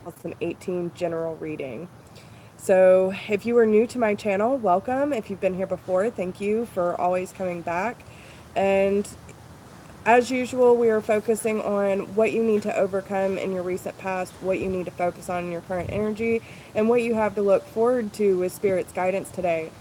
2018 general reading. So if you are new to my channel, welcome. If you've been here before, thank you for always coming back. And as usual, we are focusing on what you need to overcome in your recent past, what you need to focus on in your current energy, and what you have to look forward to with Spirit's guidance today.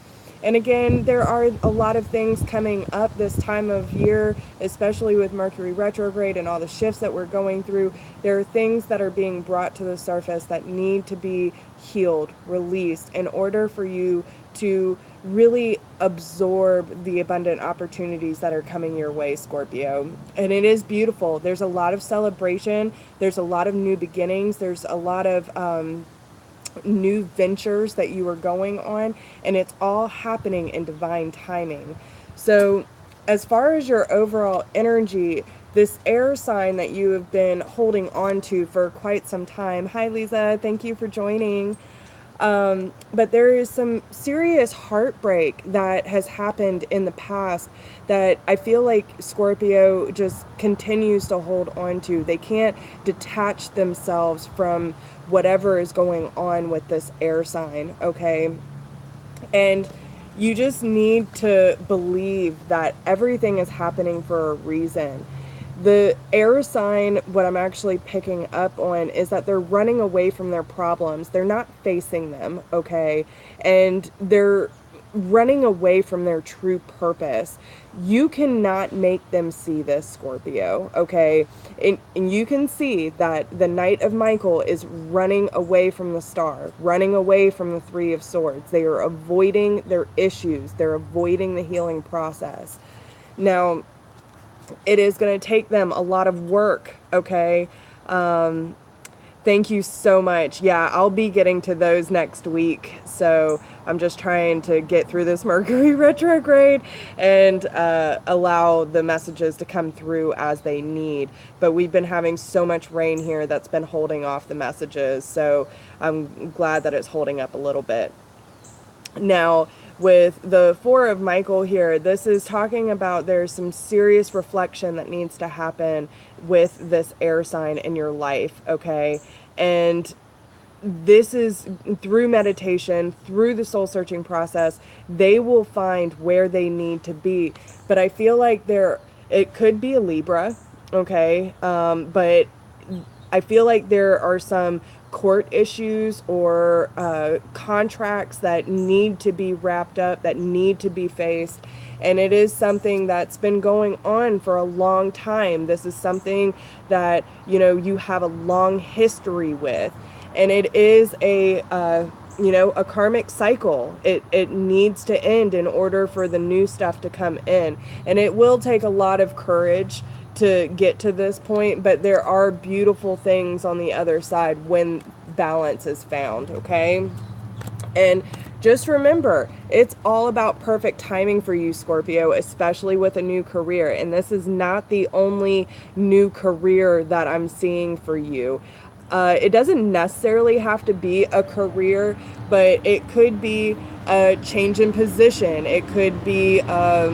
And again, there are a lot of things coming up this time of year, especially with Mercury retrograde and all the shifts that we're going through. There are things that are being brought to the surface that need to be healed, released, in order for you to really absorb the abundant opportunities that are coming your way, Scorpio. And it is beautiful. There's a lot of celebration. There's a lot of new beginnings. There's a lot of new ventures that you are going on, and it's all happening in divine timing. So, as far as your overall energy, this air sign that you have been holding on to for quite some time. Hi, Lisa. Thank you for joining. But there is some serious heartbreak that has happened in the past that I feel like Scorpio just continues to hold on to. They can't detach themselves from whatever is going on with this air sign, okay? And you just need to believe that everything is happening for a reason. The air sign, what I'm actually picking up on is that they're running away from their problems. They're not facing them, okay? And they're running away from their true purpose. You cannot make them see this, Scorpio, okay? And you can see that the Knight of Michael is running away from the star, running away from the Three of Swords. They are avoiding their issues. They're avoiding the healing process. Now, it is going to take them a lot of work, okay? Thank you so much. Yeah, I'll be getting to those next week. So I'm just trying to get through this Mercury retrograde and allow the messages to come through as they need. But we've been having so much rain here that's been holding off the messages. So I'm glad that it's holding up a little bit. Now, with the Four of Michael here, this is talking about there's some serious reflection that needs to happen with this air sign in your life, okay? And this is through meditation, through the soul searching process, they will find where they need to be. But I feel like it could be a Libra, okay? But I feel like there are some court issues or contracts that need to be wrapped up, that need to be faced. And it is something that's been going on for a long time. This is something that, you have a long history with. And it is a karmic cycle. It needs to end in order for the new stuff to come in. And it will take a lot of courage to get to this point, but there are beautiful things on the other side when balance is found, okay? And just remember, it's all about perfect timing for you, Scorpio, especially with a new career. And this is not the only new career that I'm seeing for you. It doesn't necessarily have to be a career, but it could be a change in position. It could be a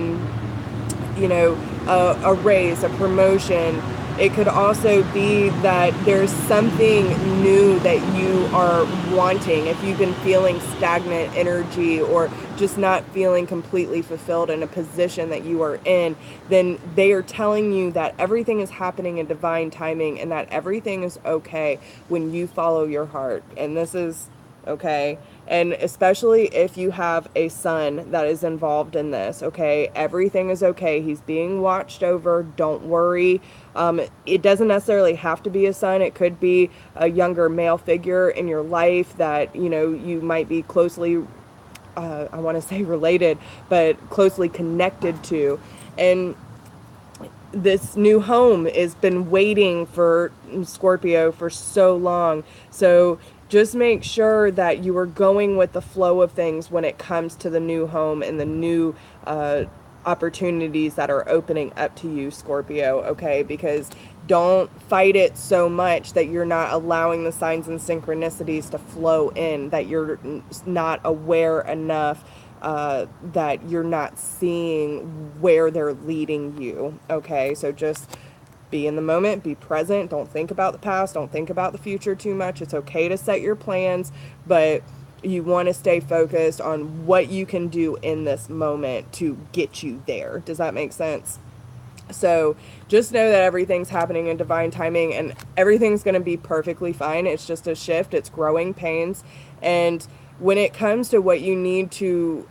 raise, a promotion. It could also be that there's something new that you are wanting. If you've been feeling stagnant energy or just not feeling completely fulfilled in a position that you are in, then they are telling you that everything is happening in divine timing and that everything is okay when you follow your heart. And this is okay. And especially if you have a son that is involved in this, okay, everything is okay. He's being watched over. Don't worry. It doesn't necessarily have to be a son. It could be a younger male figure in your life that, you might be closely, I want to say related, but closely connected to. And this new home has been waiting for Scorpio for so long. So just make sure that you are going with the flow of things when it comes to the new home and the new opportunities that are opening up to you, Scorpio, okay? Because don't fight it so much that you're not allowing the signs and synchronicities to flow in, that you're not aware enough, that you're not seeing where they're leading you, okay? So just Be in the moment, be present. Don't think about the past, don't think about the future too much. It's okay to set your plans, but you want to stay focused on what you can do in this moment to get you there. Does that make sense? So just know that everything's happening in divine timing and everything's going to be perfectly fine. It's just a shift, it's growing pains. And when it comes to what you need to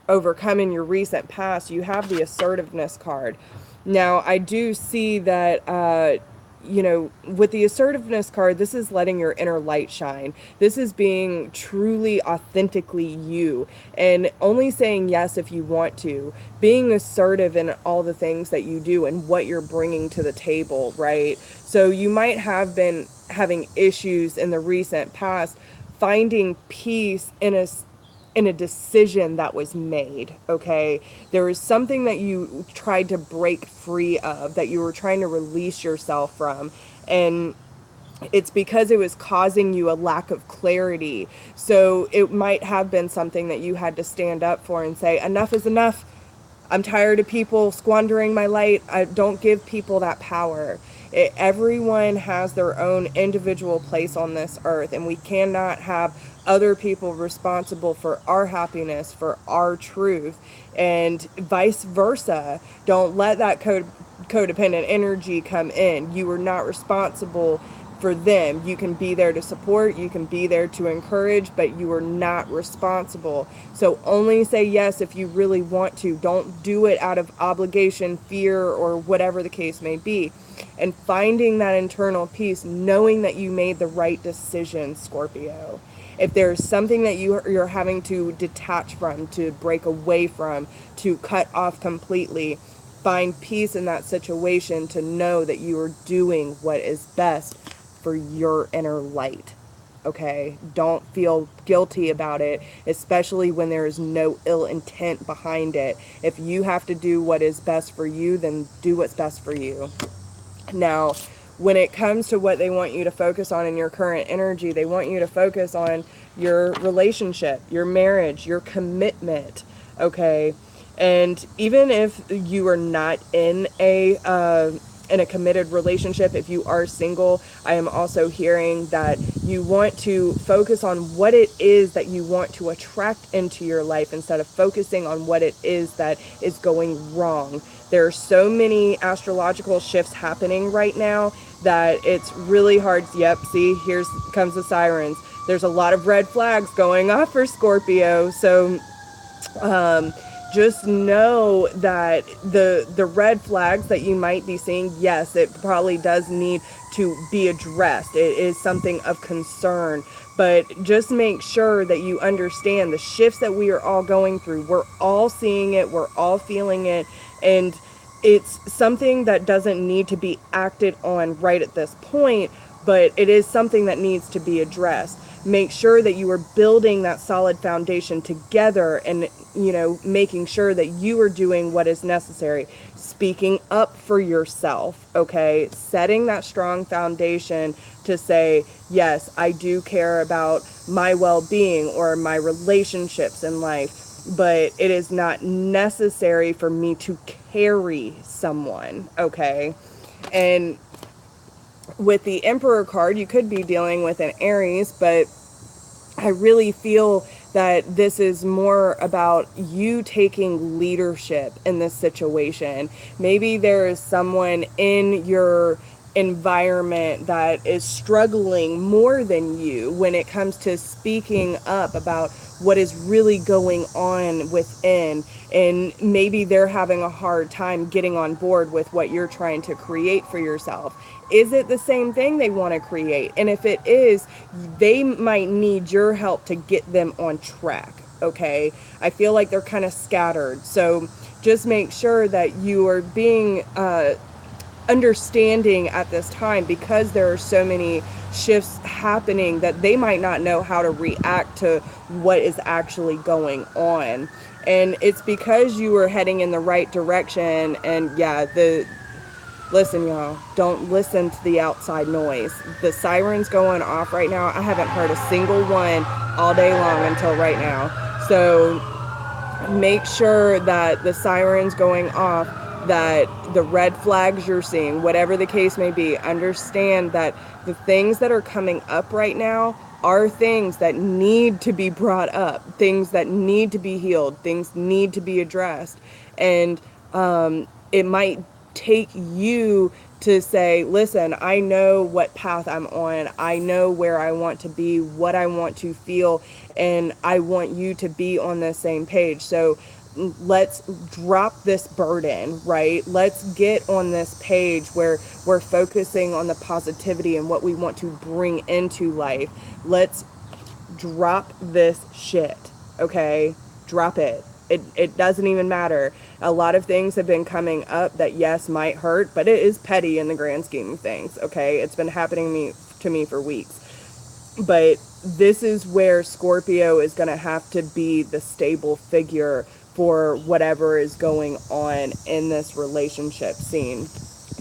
overcome in your recent past, you have the assertiveness card. Now, I do see that, with the assertiveness card, this is letting your inner light shine. This is being truly, authentically you, and only saying yes if you want to. Being assertive in all the things that you do and what you're bringing to the table, right? So you might have been having issues in the recent past finding peace in a decision that was made, okay? There was something that you tried to break free of, that you were trying to release yourself from, and it's because it was causing you a lack of clarity. So it might have been something that you had to stand up for and say, enough is enough. I'm tired of people squandering my light. I don't give people that power. Everyone has their own individual place on this earth, and we cannot have other people responsible for our happiness, for our truth, and vice versa. Don't let that codependent energy come in. You are not responsible for them. You can be there to support, you can be there to encourage, but you are not responsible. So only say yes if you really want to. Don't do it out of obligation, fear, or whatever the case may be. And finding that internal peace, knowing that you made the right decision, Scorpio. If there's something that you're having to detach from, to break away from, to cut off completely, find peace in that situation to know that you are doing what is best for your inner light. Okay? Don't feel guilty about it, especially when there is no ill intent behind it. If you have to do what is best for you, then do what's best for you. Now, when it comes to what they want you to focus on in your current energy, they want you to focus on your relationship, your marriage, your commitment, okay? And even if you are not in a committed relationship, if you are single, I am also hearing that you want to focus on what it is that you want to attract into your life instead of focusing on what it is that is going wrong. There are so many astrological shifts happening right now that it's really hard. Yep, see, here comes the sirens. There's a lot of red flags going off for Scorpio. So just know that the red flags that you might be seeing, yes, it probably does need to be addressed. It is something of concern. But just make sure that you understand the shifts that we are all going through. We're all seeing it. We're all feeling it. And it's something that doesn't need to be acted on right at this point, but it is something that needs to be addressed. Make sure that you are building that solid foundation together and, making sure that you are doing what is necessary. Speaking up for yourself, okay? Setting that strong foundation to say, yes, I do care about my well-being or my relationships in life, but it is not necessary for me to carry someone, okay? And with the Emperor card, you could be dealing with an Aries, but I really feel that this is more about you taking leadership in this situation. Maybe there is someone in your environment that is struggling more than you when it comes to speaking up about what is really going on within, and maybe they're having a hard time getting on board with what you're trying to create for yourself. Is it the same thing they want to create? And if it is, they might need your help to get them on track, okay? I feel like they're kind of scattered. So just make sure that you are being understanding at this time, because there are so many shifts happening that they might not know how to react to what is actually going on. And it's because you are heading in the right direction. And yeah, listen, y'all, don't listen to the outside noise. The sirens going off right now, I haven't heard a single one all day long until right now. So make sure that the sirens going off that the red flags you're seeing, whatever the case may be, understand that the things that are coming up right now are things that need to be brought up, things that need to be healed, things need to be addressed. And it might take you to say, listen, I know what path I'm on. I know where I want to be, what I want to feel, and I want you to be on the same page. So let's drop this burden, right? Let's get on this page where we're focusing on the positivity and what we want to bring into life. Let's drop this shit, okay? Drop it. It doesn't even matter. A lot of things have been coming up that, yes, might hurt, but it is petty in the grand scheme of things, okay? It's been happening to me for weeks. But this is where Scorpio is going to have to be the stable figure for whatever is going on in this relationship scene.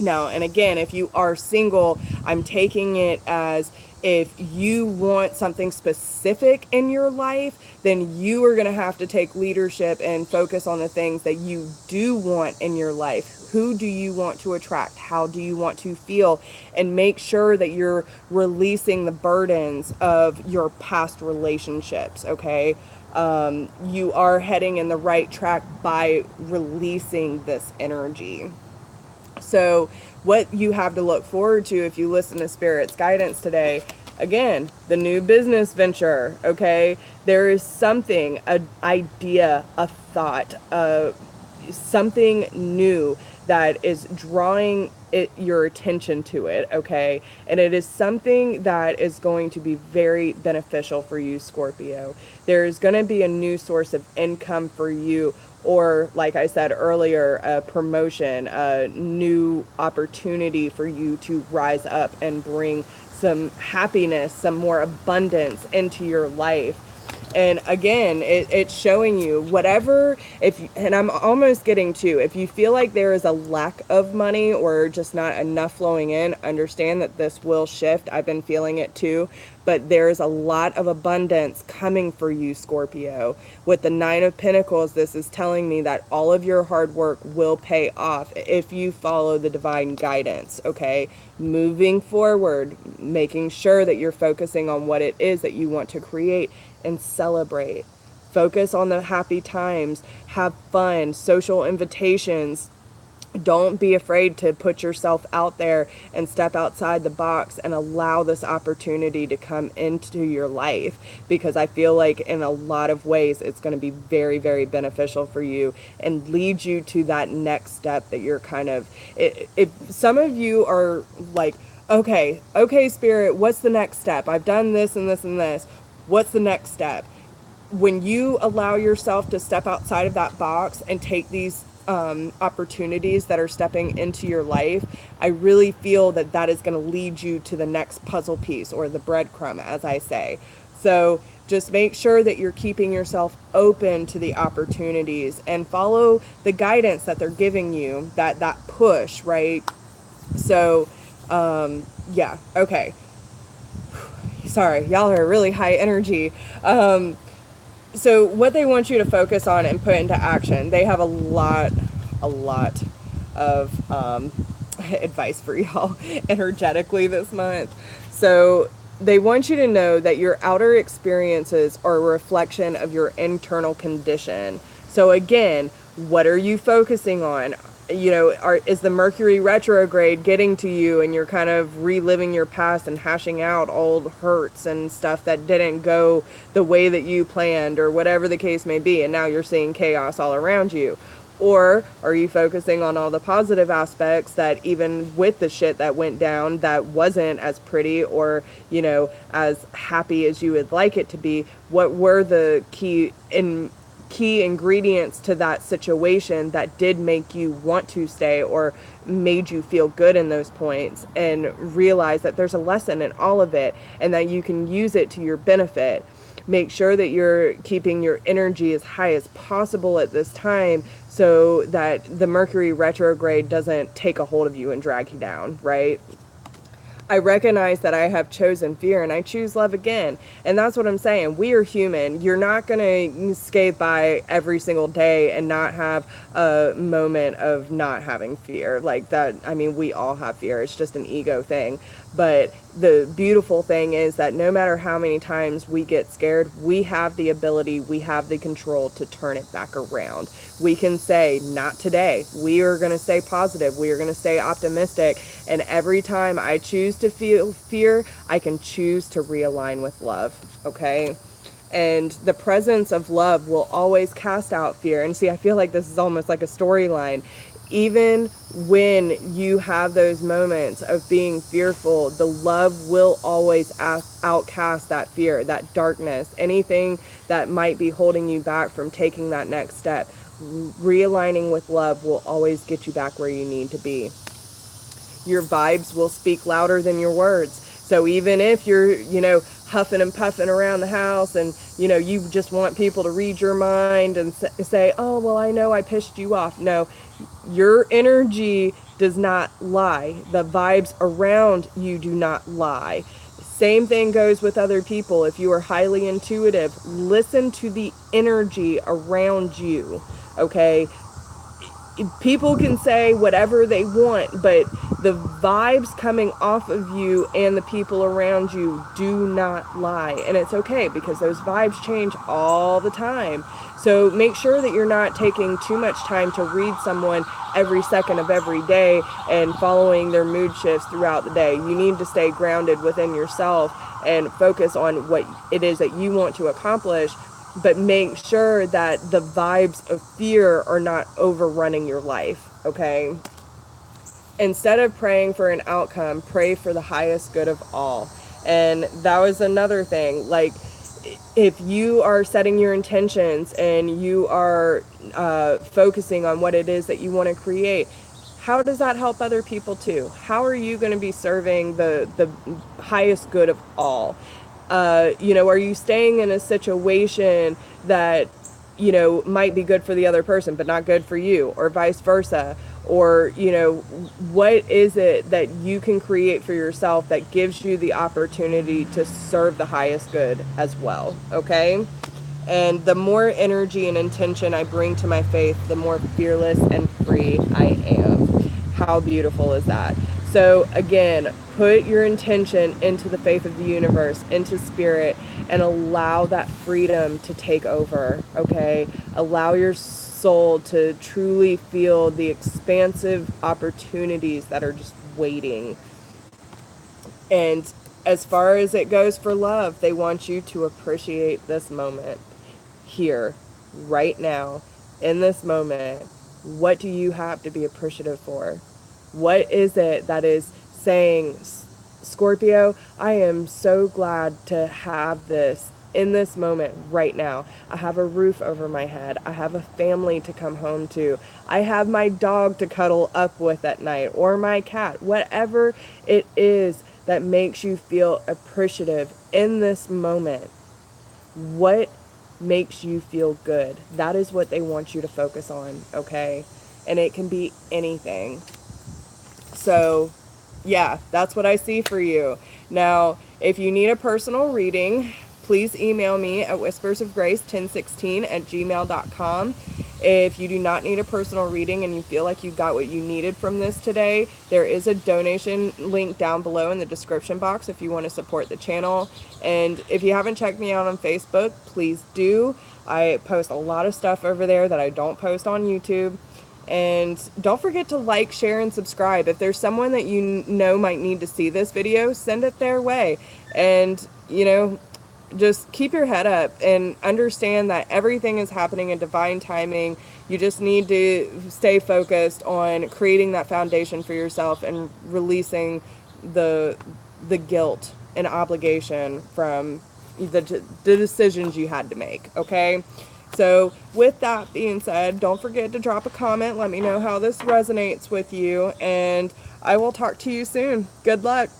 Now, and again, if you are single, I'm taking it as if you want something specific in your life, then you are going to have to take leadership and focus on the things that you do want in your life. Who do you want to attract? How do you want to feel? And make sure that you're releasing the burdens of your past relationships, okay? You are heading in the right track by releasing this energy. So what you have to look forward to if you listen to Spirit's guidance today, again, the new business venture, okay? There is something, an idea, a thought, something new that is drawing your attention to it, okay? And it is something that is going to be very beneficial for you, Scorpio. There's going to be a new source of income for you, or like I said earlier, a promotion, a new opportunity for you to rise up and bring some happiness, some more abundance into your life. And again, it's showing you whatever, and I'm almost getting to, if you feel like there is a lack of money or just not enough flowing in, understand that this will shift. I've been feeling it too, but there's a lot of abundance coming for you, Scorpio. With the Nine of Pentacles, this is telling me that all of your hard work will pay off if you follow the divine guidance, okay? Moving forward, making sure that you're focusing on what it is that you want to create and celebrate. Focus on the happy times, have fun, social invitations. Don't be afraid to put yourself out there and step outside the box and allow this opportunity to come into your life, because I feel like in a lot of ways it's going to be very, very beneficial for you and lead you to that next step that you're kind of, if some of you are like, okay, Spirit, what's the next step? I've done this and this and this. What's the next step? When you allow yourself to step outside of that box and take these opportunities that are stepping into your life, I really feel that that is going to lead you to the next puzzle piece, or the breadcrumb, as I say. So just make sure that you're keeping yourself open to the opportunities and follow the guidance that they're giving you, that push, right? So, yeah, okay. Sorry, y'all are really high energy. So what they want you to focus on and put into action, they have a lot of advice for y'all energetically this month. So they want you to know that your outer experiences are a reflection of your internal condition. So again, what are you focusing on? You know, is the Mercury retrograde getting to you and you're kind of reliving your past and hashing out old hurts and stuff that didn't go the way that you planned, or whatever the case may be, and now you're seeing chaos all around you? Or are you focusing on all the positive aspects that even with the shit that went down that wasn't as pretty or, you know, as happy as you would like it to be, what were the key ingredients to that situation that did make you want to stay or made you feel good in those points, and realize that there's a lesson in all of it and that you can use it to your benefit. Make sure that you're keeping your energy as high as possible at this time so that the Mercury retrograde doesn't take a hold of you and drag you down, right? I recognize that I have chosen fear and I choose love again. And that's what I'm saying. We are human. You're not going to skate by every single day and not have a moment of not having fear. Like that, I mean, we all have fear. It's just an ego thing. But the beautiful thing is that no matter how many times we get scared, we have the ability, we have the control to turn it back around. We can say, not today. We are going to stay positive. We are going to stay optimistic. And every time I choose to feel fear, I can choose to realign with love. Okay? And the presence of love will always cast out fear. And see, I feel like this is almost like a storyline. Even when you have those moments of being fearful, the love will always outcast that fear, that darkness, anything that might be holding you back from taking that next step. Realigning with love will always get you back where you need to be. Your vibes will speak louder than your words. So even if you're, huffing and puffing around the house and, you just want people to read your mind and say, oh, well, I know I pissed you off. No, your energy does not lie. The vibes around you do not lie. Same thing goes with other people. If you are highly intuitive, listen to the energy around you, okay? People can say whatever they want, but the vibes coming off of you and the people around you do not lie. And it's okay because those vibes change all the time. So make sure that you're not taking too much time to read someone every second of every day and following their mood shifts throughout the day. You need to stay grounded within yourself and focus on what it is that you want to accomplish, but make sure that the vibes of fear are not overrunning your life, okay? Instead of praying for an outcome, pray for the highest good of all. And that was another thing. Like, if you are setting your intentions and you are focusing on what it is that you want to create, how does that help other people too? How are you going to be serving the highest good of all? Are you staying in a situation that, might be good for the other person, but not good for you, or vice versa? Or, what is it that you can create for yourself that gives you the opportunity to serve the highest good as well, okay? And the more energy and intention I bring to my faith, the more fearless and free I am. How beautiful is that? So again, put your intention into the faith of the universe, into spirit, and allow that freedom to take over, okay? Allow your soul to truly feel the expansive opportunities that are just waiting. And as far as it goes for love, they want you to appreciate this moment. Here, right now, in this moment, what do you have to be appreciative for? What is it that is saying, Scorpio, I am so glad to have this in this moment right now. I have a roof over my head. I have a family to come home to. I have my dog to cuddle up with at night, or my cat. Whatever it is that makes you feel appreciative in this moment. What makes you feel good? That is what they want you to focus on, okay? And it can be anything. So, yeah, that's what I see for you. Now, if you need a personal reading, please email me at whispersofgrace1016@gmail.com. If you do not need a personal reading and you feel like you got what you needed from this today, there is a donation link down below in the description box if you want to support the channel. And if you haven't checked me out on Facebook, please do. I post a lot of stuff over there that I don't post on YouTube. And don't forget to like, share, and subscribe. If there's someone that you know might need to see this video, send it their way. And, just keep your head up and understand that everything is happening in divine timing. You just need to stay focused on creating that foundation for yourself and releasing the guilt and obligation from the decisions you had to make, okay? So with that being said, don't forget to drop a comment. Let me know how this resonates with you, and I will talk to you soon. Good luck.